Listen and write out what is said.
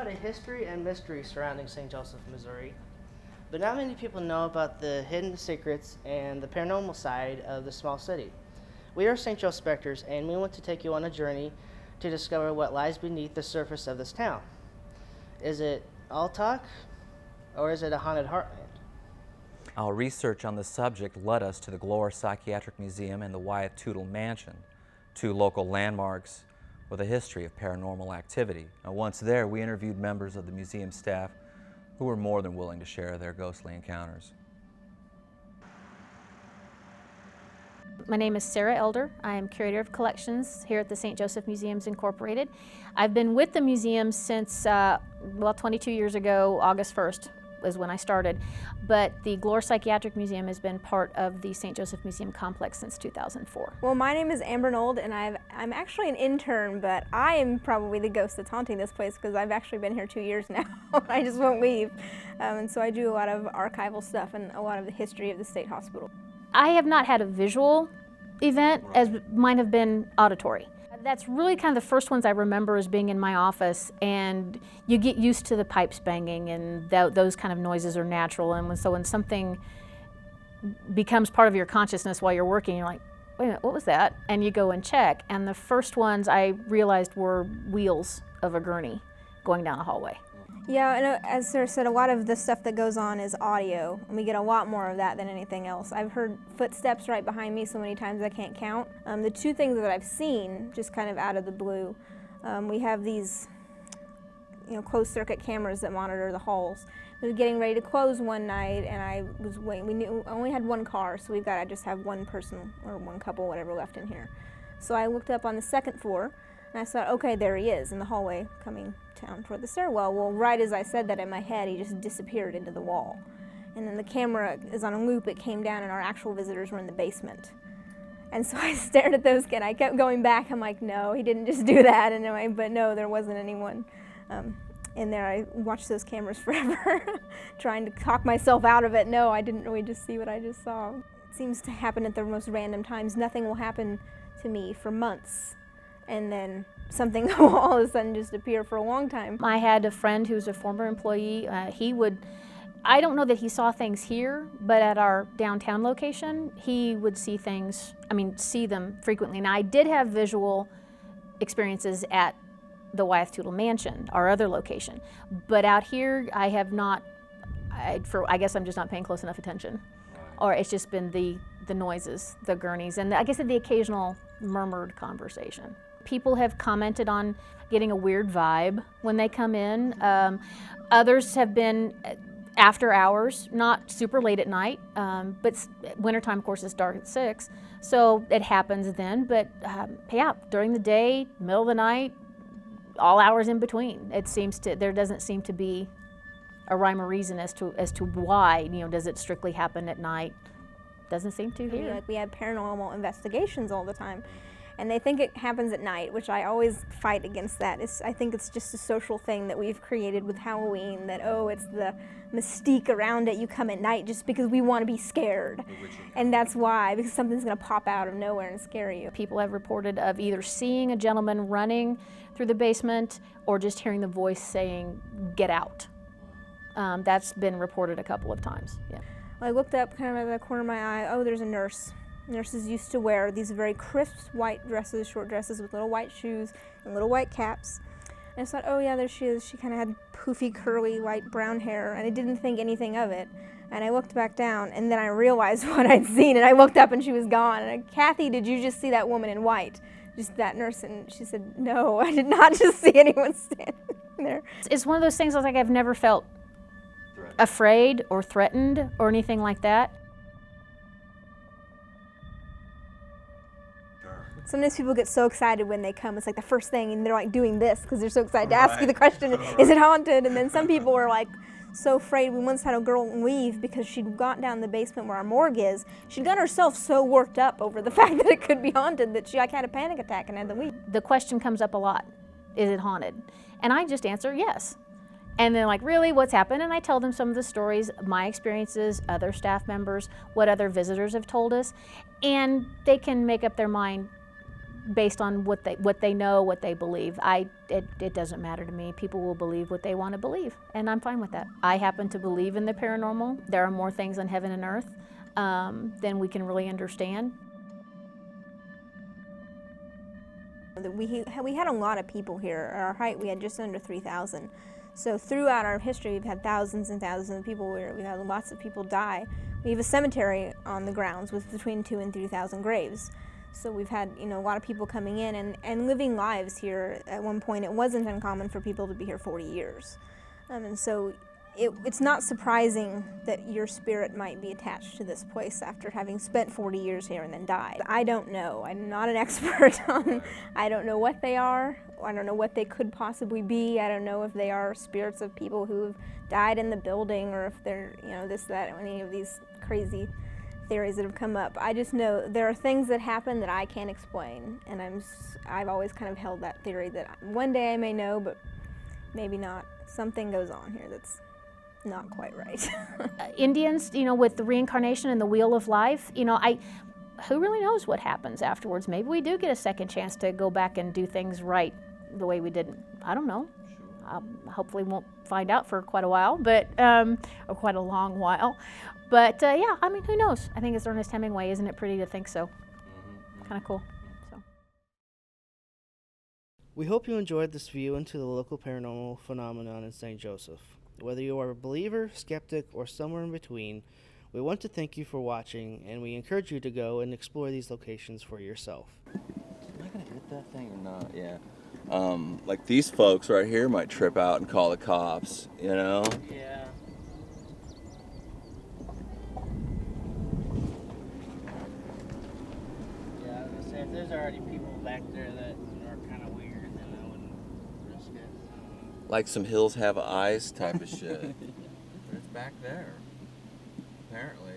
a history and mystery surrounding St. Joseph, Missouri, but not many people know about the hidden secrets and the paranormal side of the small city. We are St. Joseph Specters, and we want to take you on a journey to discover what lies beneath the surface of this town. Is it all talk, or is it a haunted heartland? Our research on the subject led us to the Glore Psychiatric Museum and the Wyeth Tootle Mansion, two local landmarks with a history of paranormal activity. Now, once there, we interviewed members of the museum staff who were more than willing to share their ghostly encounters. My name is Sarah Elder. I am Curator of Collections here at the St. Joseph Museums Incorporated. I've been with the museum since, 22 years ago, August 1st is when I started. But the Glore Psychiatric Museum has been part of the St. Joseph Museum complex since 2004. Well, my name is Arnold, and I'm actually an intern, but I am probably the ghost that's haunting this place because I've actually been here 2 years now. I just won't leave. And so I do a lot of archival stuff and a lot of the history of the state hospital. I have not had a visual event, as mine have been auditory. That's really kind of the first ones I remember as being in my office, and you get used to the pipes banging, and those kind of noises are natural. And so when something becomes part of your consciousness while you're working, you're like, wait a minute, what was that? And you go and check, and the first ones I realized were wheels of a gurney going down a hallway. Yeah, and as Sarah said, a lot of the stuff that goes on is audio, and we get a lot more of that than anything else. I've heard footsteps right behind me so many times I can't count. The two things that I've seen, just kind of out of the blue, we have these, closed-circuit cameras that monitor the halls. We were getting ready to close one night, and I was waiting. We only had one car, so I just have one person or one couple, whatever, left in here. So I looked up on the second floor, and I thought, okay, there he is in the hallway coming down toward the stairwell. Well, right as I said that in my head, he just disappeared into the wall. And then the camera is on a loop. It came down, and our actual visitors were in the basement. And so I stared at those kids. I kept going back. I'm like, no, he didn't just do that. And but no, there wasn't anyone in there. I watched those cameras forever, trying to talk myself out of it. No, I didn't really just see what I just saw. It seems to happen at the most random times. Nothing will happen to me for months, and then something will all of a sudden just appear for a long time. I had a friend who's a former employee. I don't know that he saw things here, but at our downtown location, he would see them frequently. Now, I did have visual experiences at the Wyeth Tootle Mansion, our other location, but out here, I have not, I guess I'm just not paying close enough attention. Or it's just been the noises, the gurneys, and I guess the occasional murmured conversation. People have commented on getting a weird vibe when they come in. Others have been after hours, not super late at night, but wintertime, of course, is dark at 6, so it happens then. But yeah, during the day, middle of the night, all hours in between. There doesn't seem to be a rhyme or reason as to why. Does it strictly happen at night? Doesn't seem to here. Like we have paranormal investigations all the time, and they think it happens at night, which I always fight against that. I think it's just a social thing that we've created with Halloween, that, it's the mystique around it. You come at night just because we want to be scared. And that's why, because something's going to pop out of nowhere and scare you. People have reported of either seeing a gentleman running through the basement or just hearing the voice saying, "Get out." That's been reported a couple of times, yeah. I looked up kind of at the corner of my eye. There's a nurse. Nurses used to wear these very crisp white dresses, short dresses with little white shoes and little white caps. And I thought, oh yeah, there she is. She kind of had poofy, curly, light brown hair, and I didn't think anything of it. And I looked back down, and then I realized what I'd seen, and I looked up, and she was gone. And I, Kathy, did you just see that woman in white? Just that nurse? And she said, no, I did not just see anyone standing there. It's one of those things I've never felt afraid or threatened or anything like that. Sometimes people get so excited when they come. It's like the first thing, and they're like doing this because they're so excited to ask you the question, is it haunted? And then some people are like so afraid. We once had a girl leave because she'd gone down the basement where our morgue is. She'd got herself so worked up over the fact that it could be haunted that she had a panic attack and had to leave. The question comes up a lot, is it haunted? And I just answer yes. And they're like, really, what's happened? And I tell them some of the stories, my experiences, other staff members, what other visitors have told us, and they can make up their mind based on what they know, what they believe. It doesn't matter to me. People will believe what they want to believe, and I'm fine with that. I happen to believe in the paranormal. There are more things on heaven and earth than we can really understand. We had a lot of people here. At our height, we had just under 3,000. So throughout our history, we've had thousands and thousands of people here. We've had lots of people die. We have a cemetery on the grounds with between 2,000 and 3,000 graves. So we've had, a lot of people coming in and living lives here. At one point, it wasn't uncommon for people to be here 40 years. And so it's not surprising that your spirit might be attached to this place after having spent 40 years here and then died. I don't know. I'm not an expert on, I don't know what they are. I don't know what they could possibly be. I don't know if they are spirits of people who have died in the building, or if they're, this, that, any of these crazy theories that have come up. I just know there are things that happen that I can't explain, and I've always kind of held that theory that one day I may know, but maybe not. Something goes on here that's not quite right. Indians, with the reincarnation and the wheel of life, who really knows what happens afterwards? Maybe we do get a second chance to go back and do things right the way we didn't. I don't know. Hopefully won't find out for quite a while, but or quite a long while. But yeah, who knows? I think it's Ernest Hemingway. Isn't it pretty to think so? Kind of cool. So. We hope you enjoyed this view into the local paranormal phenomenon in St. Joseph. Whether you are a believer, skeptic, or somewhere in between, we want to thank you for watching, and we encourage you to go and explore these locations for yourself. Am I going to hit that thing or not? Yeah. Like these folks right here might trip out and call the cops, Yeah. Yeah, I was going to say, if there's already people back there that are kind of weird, then I wouldn't risk it. Like some hills have eyes type of shit. It's back there, apparently.